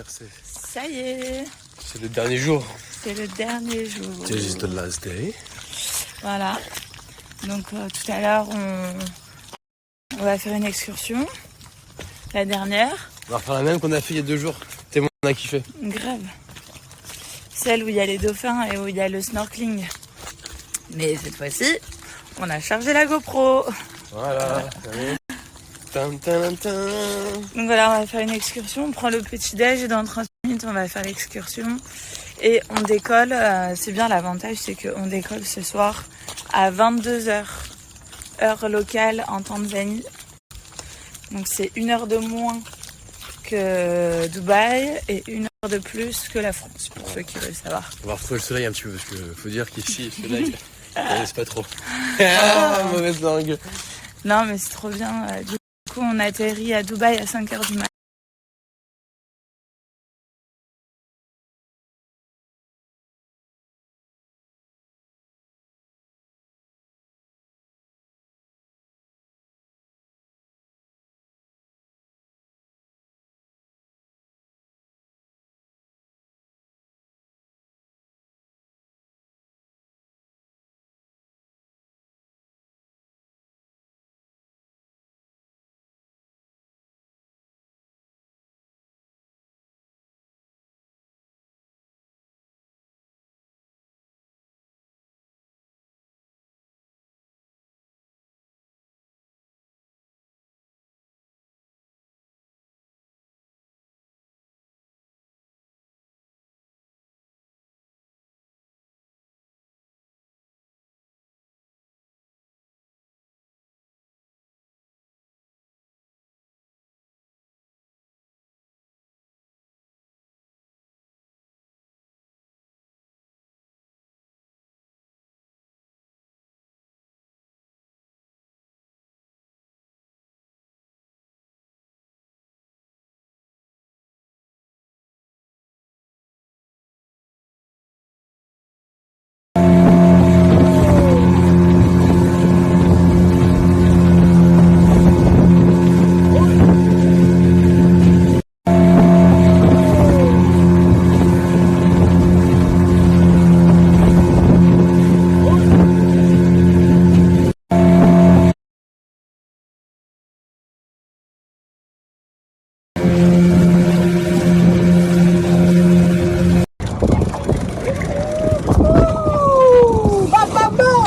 Ça y est. C'est le dernier jour. C'est le dernier jour. C'est juste the last day. Voilà. Donc tout à l'heure, on va faire une excursion. La dernière. On va refaire la même qu'on a fait il y a 2 jours. Témoin, on a kiffé. Grave. Celle où il y a les dauphins et où il y a le snorkeling. Mais cette fois-ci, on a chargé la GoPro. Voilà. Tan, tan, tan. Donc voilà, on va faire une excursion. On prend le petit-déj et dans 30 minutes, on va faire l'excursion. Et on décolle. C'est bien, l'avantage, c'est qu'on décolle ce soir à 22h, heure locale en Tanzanie. Donc c'est 1 heure de moins que Dubaï et 1 heure de plus que la France, pour ceux qui veulent savoir. On va retrouver le soleil un petit peu parce qu'il faut dire qu'ici, le soleil, c'est pas trop. Mauvaise langue. Non, mais c'est trop bien. Du coup, on atterrit à Dubaï à 5h du matin.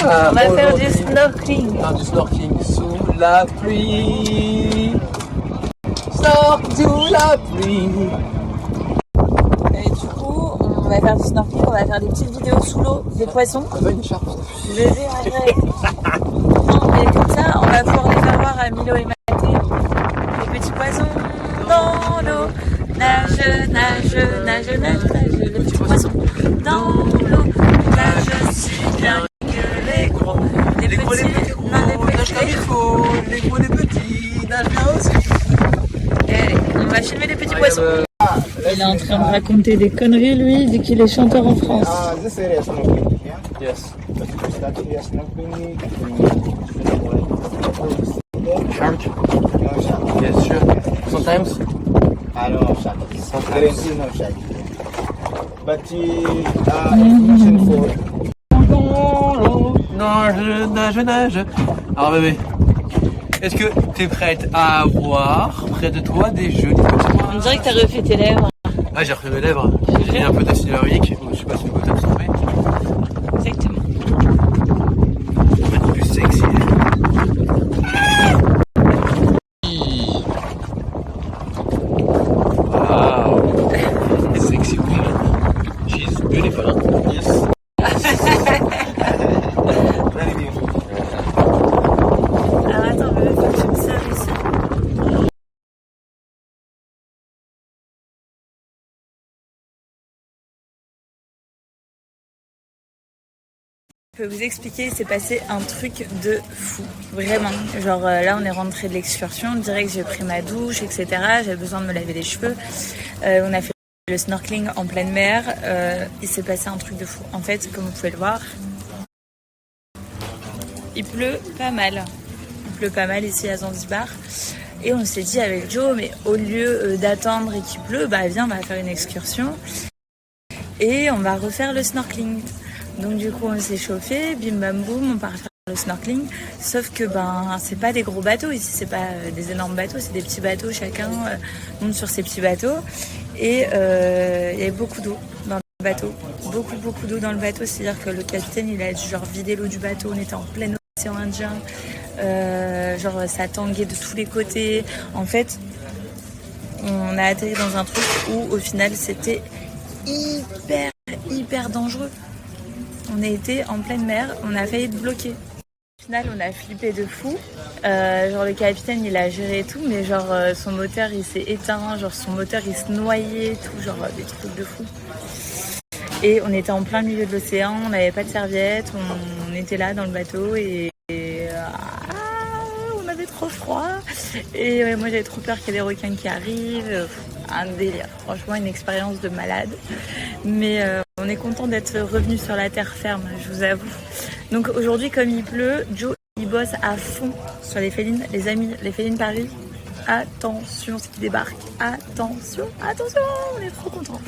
On va faire du snorkeling. Du snorkeling sous la pluie. Sors sous la pluie. Et du coup, on va faire du snorkeling, on va faire des petites vidéos sous l'eau, des poissons. Une écharpe. Je vais arrêter. Non, mais comme ça, on va pouvoir les faire voir à Milo et Mathé. Les petits poissons dans l'eau. Nage, nage, nage, nage, nage. Les petits poissons dans l'eau. Nage si bien que les gros. Les petits, Non, les petits nagent comme il faut. Les gros, les petits nagent bien aussi. Et allez, on va filmer les petits poissons. Il est en train de raconter des conneries, lui, vu qu'il est chanteur en France. This area is snorkeling, yeah? Yes. Start here snorkeling. Shark. No shark. Yes, sure. Sometimes. I know shark. Guarantee no shark. But information for Non, je nage. Alors bébé, est-ce que t'es prête à avoir près de toi des jolis petits pois? On dirait que t'as refait tes lèvres. Ah, j'ai refait mes lèvres. J'ai mis un peu d'acide hyaluronique. Je sais pas si le botox s'en fait. Exactement. Pour être plus sexy. Wow. Sexy woman. She's beautiful, huh? Yes. Very beautiful. Alors attends, bébé, faut que tu me sers ici. Je peux vous expliquer, il s'est passé un truc de fou, vraiment. Genre là on est rentré de l'excursion, direct j'ai pris ma douche, etc. J'avais besoin de me laver les cheveux. On a fait le snorkeling en pleine mer. Il s'est passé un truc de fou. En fait, comme vous pouvez le voir, il pleut pas mal. Il pleut pas mal ici à Zanzibar. Et on s'est dit avec Joe, mais au lieu d'attendre et qu'il pleut, bah viens, on va faire une excursion. Et on va refaire le snorkeling. Donc du coup on s'est chauffé, bim bam boum, on part faire le snorkeling. Sauf que ben c'est pas des gros bateaux ici, c'est pas des énormes bateaux, c'est des petits bateaux, chacun monte sur ses petits bateaux. Et il y avait beaucoup d'eau dans le bateau, beaucoup d'eau dans le bateau, c'est-à-dire que le capitaine il a dû genre vider l'eau du bateau, on était en plein océan Indien, genre ça tanguait de tous les côtés. En fait on a atterri dans un truc où au final c'était hyper dangereux. On a été en pleine mer, on a failli être bloqué. Au final, on a flippé de fou. Genre le capitaine, il a géré tout, mais genre son moteur, il s'est éteint, genre son moteur, il se noyait, tout, genre des trucs de fou. Et on était en plein milieu de l'océan, on n'avait pas de serviette, on était là dans le bateau et on avait trop froid. Et ouais, moi, j'avais trop peur qu'il y ait des requins qui arrivent. Un délire, franchement une expérience de malade, mais on est content d'être revenu sur la terre ferme, je vous avoue. Donc aujourd'hui comme il pleut, Joe il bosse à fond sur les félines, les amis, les félines Paris, attention ce qui débarque, attention, on est trop content,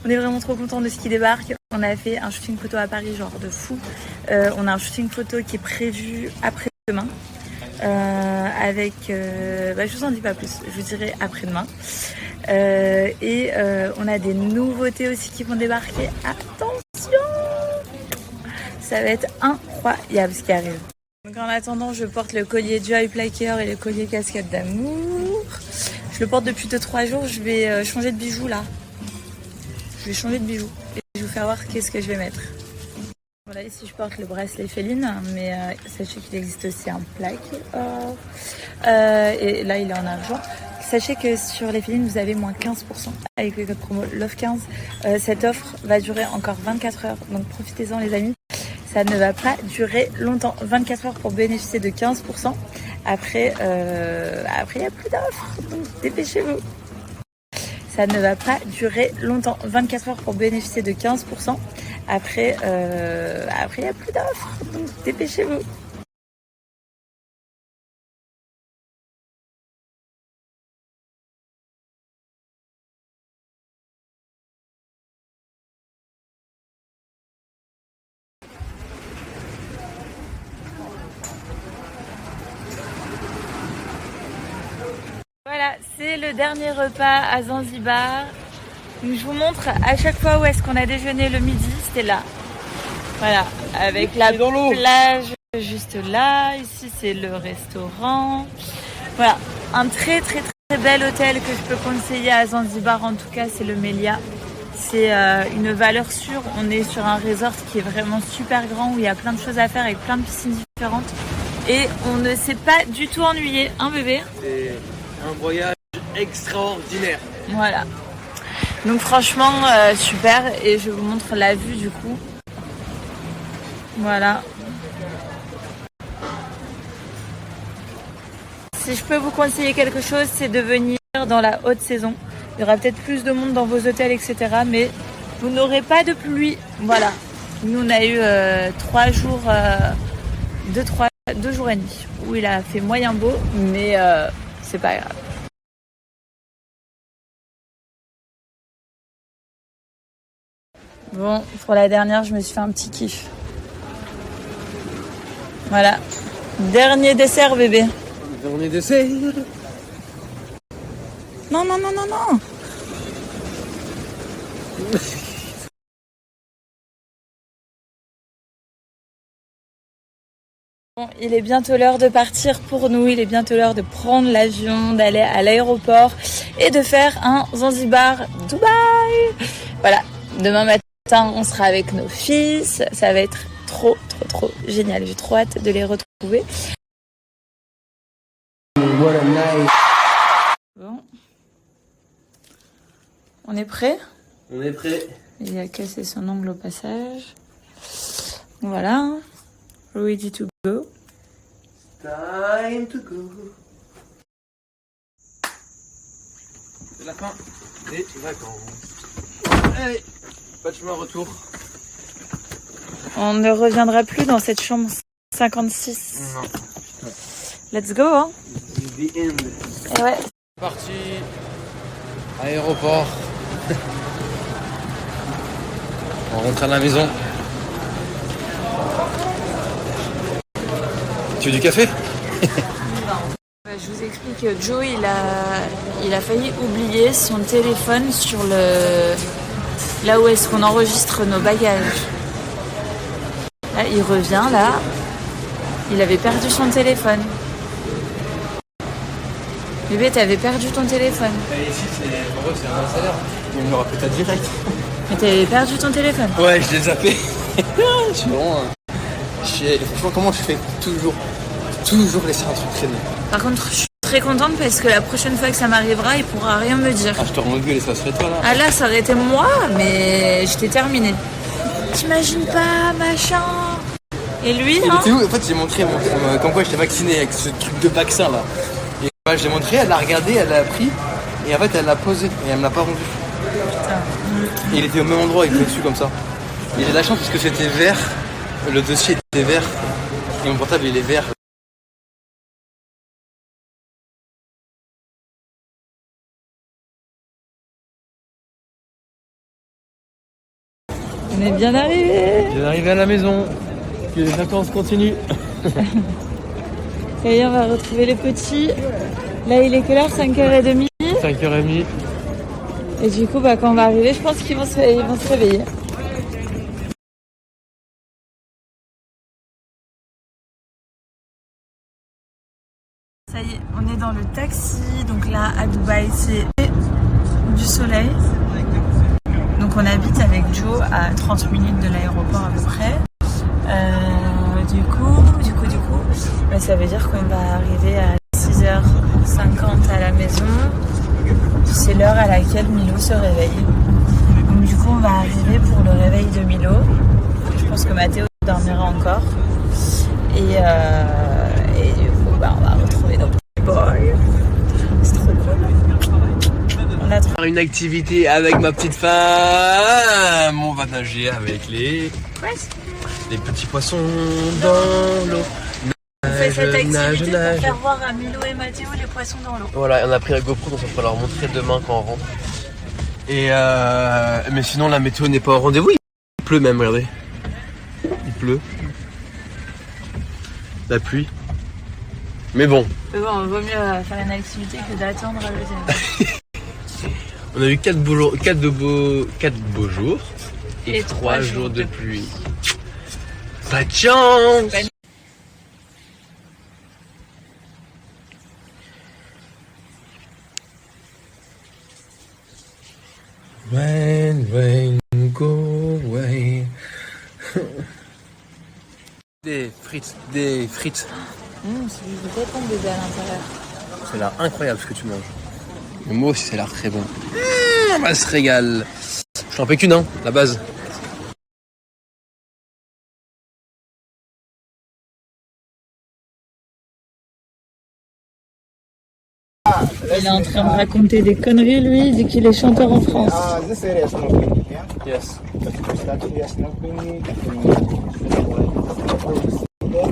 on est vraiment trop content de ce qui débarque. On a fait un shooting photo à Paris genre de fou, on a un shooting photo qui est prévu après-demain. Avec je vous en dis pas plus, je vous dirai après-demain. On a des nouveautés aussi qui vont débarquer. Attention, ça va être incroyable ce qui arrive. Donc en attendant, je porte le collier Joy Plaqueur et le collier Cascade d'amour. Je le porte depuis 2-3 jours. Je vais changer de bijoux là. Je vais changer de bijoux et je vais vous faire voir qu'est-ce que je vais mettre. Voilà, ici je porte le bracelet féline, mais sachez qu'il existe aussi un plaque or. Et là il est en argent. Sachez que sur les félines vous avez moins 15% avec le code promo LOVE15. Cette offre va durer encore 24 heures, donc profitez-en les amis. Ça ne va pas durer longtemps, 24 heures pour bénéficier de 15%. Après il n'y a plus d'offres, donc dépêchez-vous. Ça ne va pas durer longtemps, 24 heures pour bénéficier de 15%. Après, il n'y a plus d'offres, donc dépêchez-vous. Voilà, c'est le dernier repas à Zanzibar. Donc, je vous montre à chaque fois où est-ce qu'on a déjeuné le midi, c'était là. Voilà, avec la plage juste là. Ici, c'est le restaurant. Voilà, un très bel hôtel que je peux conseiller à Zanzibar. En tout cas, c'est le Melia. C'est une valeur sûre. On est sur un resort qui est vraiment super grand où il y a plein de choses à faire avec plein de piscines différentes. Et on ne s'est pas du tout ennuyé, hein bébé ? C'est un voyage extraordinaire. Voilà. Donc franchement super, et je vous montre la vue du coup. Voilà. Si je peux vous conseiller quelque chose, c'est de venir dans la haute saison. Il y aura peut-être plus de monde dans vos hôtels, etc. Mais vous n'aurez pas de pluie. Voilà. Nous on a eu 3 jours, 2 jours et demi où il a fait moyen beau, mais c'est pas grave. Bon, pour la dernière, je me suis fait un petit kiff. Voilà. Dernier dessert, bébé. Dernier dessert. Non. Bon, il est bientôt l'heure de partir pour nous. Il est bientôt l'heure de prendre l'avion, d'aller à l'aéroport et de faire un Zanzibar Dubaï. Voilà. Demain matin, on sera avec nos fils, ça va être trop génial, j'ai trop hâte de les retrouver. Bon, on est prêt ? On est prêt. Il a cassé son ongle au passage. Voilà, ready to go. Time to go. C'est la fin des vacances. Allez, pas de chemin retour. On ne reviendra plus dans cette chambre 56. Non. Let's go, hein. Et ouais. Parti. Aéroport. On rentre à la maison. Tu veux du café? Je vous explique que Joe, il a failli oublier son téléphone sur le... là où est-ce qu'on enregistre nos bagages. Là, il revient, là. Il avait perdu son téléphone. Bébé, t'avais perdu ton téléphone. Et ici, c'est un salaire. Il me le rappelle direct. Mais t'avais perdu ton téléphone. Ouais, je l'ai zappé. Je suis vraiment... Franchement, comment je fais toujours laisser un truc traîner. Par contre, je suis très contente parce que la prochaine fois que ça m'arrivera, il pourra rien me dire. Ah, je te rends gueule et ça serait toi là. Ah là, ça aurait été moi, mais j'étais terminée. T'imagines pas, machin. Et lui, Il non? était où? En fait, j'ai montré comme quoi j'étais vacciné avec ce truc de vaccin là. Et bah, je l'ai montré, elle l'a regardé, elle l'a pris et en fait elle l'a posé et elle me l'a pas rendu. Putain. Et il était au même endroit, il était dessus comme ça. Et j'ai de la chance parce que c'était vert, le dossier était vert et mon portable il est vert. On est bien arrivé. Je viens d'arriver à la maison, que les vacances continuent. Et on va retrouver les petits. Là, il est quelle heure? 5h30. 5h30. Et du coup, quand on va arriver, je pense qu'ils vont se réveiller. Ça y est, on est dans le taxi. Donc là, à Dubaï, c'est du soleil. Donc on habite avec Joe à 30 minutes de l'aéroport à peu près. Du coup, ça veut dire qu'on va arriver à 6h50 à la maison. C'est l'heure à laquelle Milo se réveille. Donc du coup, on va arriver pour le réveil de Milo. Je pense que Mathéo dormira encore. Et du coup, on va retrouver nos petits boys. C'est trop cool. On a trop... Une activité avec ma petite femme. On va nager avec les petits poissons dans l'eau. On fait cette activité pour faire voir à Milo et Mathéo les poissons dans l'eau. Voilà, on a pris la GoPro, donc on va leur montrer demain quand on rentre. Et mais sinon la météo n'est pas au rendez-vous. Il pleut même, regardez. Il pleut. La pluie. Mais bon. Mais bon, vaut mieux faire une activité que d'attendre le deuxième. On a eu 4 beaux jours et 3 jours de pluie. Pas de chance. When rain go away. Des frites. C'est du vrai bon bébé à l'intérieur. Ça a l'air incroyable ce que tu manges. Mais moi aussi ça a l'air très bon. On se régale. Je t'en fais qu'une, hein, la base. Il est en train de raconter des conneries, lui, dès qu'il est chanteur en France. This area is smoking, yeah? Yes. Start here smoking.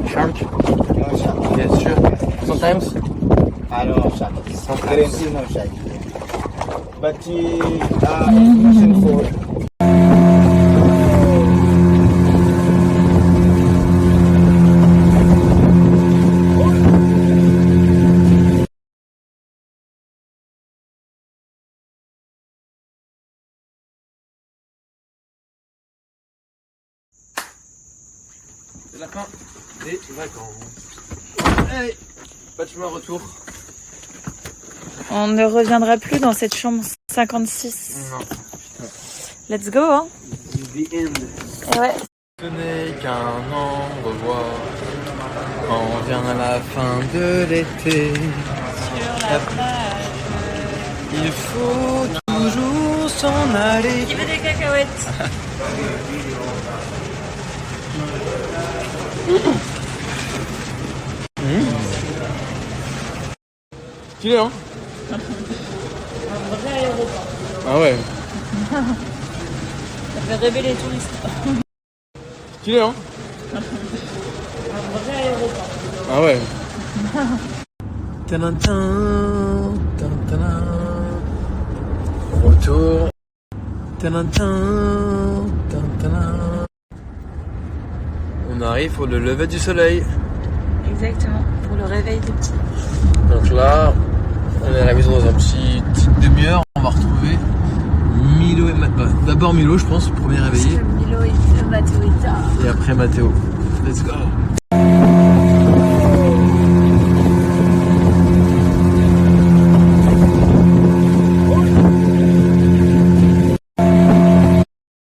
Shark. No shark. Yes, sure. Sometimes. I don't know shark. Currently no shark. But information for C'est la fin des vacances. Allez, pas de chemin retour. On ne reviendra plus dans cette chambre 56. Non. Let's go, hein. The end. Et ouais. Ce n'est qu'un au revoir. Quand vient la fin de l'été. Sur la plage. Il faut toujours s'en aller. Qui veut des cacahuètes? Stylé, hein? Un vrai aéroport. Ah ouais. Ça fait rêver les touristes. Stylé, hein? Un vrai aéroport. Ah ouais. Tadam, tadam, tadam. Retour. Tadam, tadam, tadam. On arrive pour le lever du soleil. Exactement, pour le réveil des petits. Donc là, on est à la maison dans un petite demi-heure. On va retrouver Milo et Mathéo. D'abord Milo, je pense, premier réveillé. Milo et Mathéo et tard. Et après Mathéo. Let's go.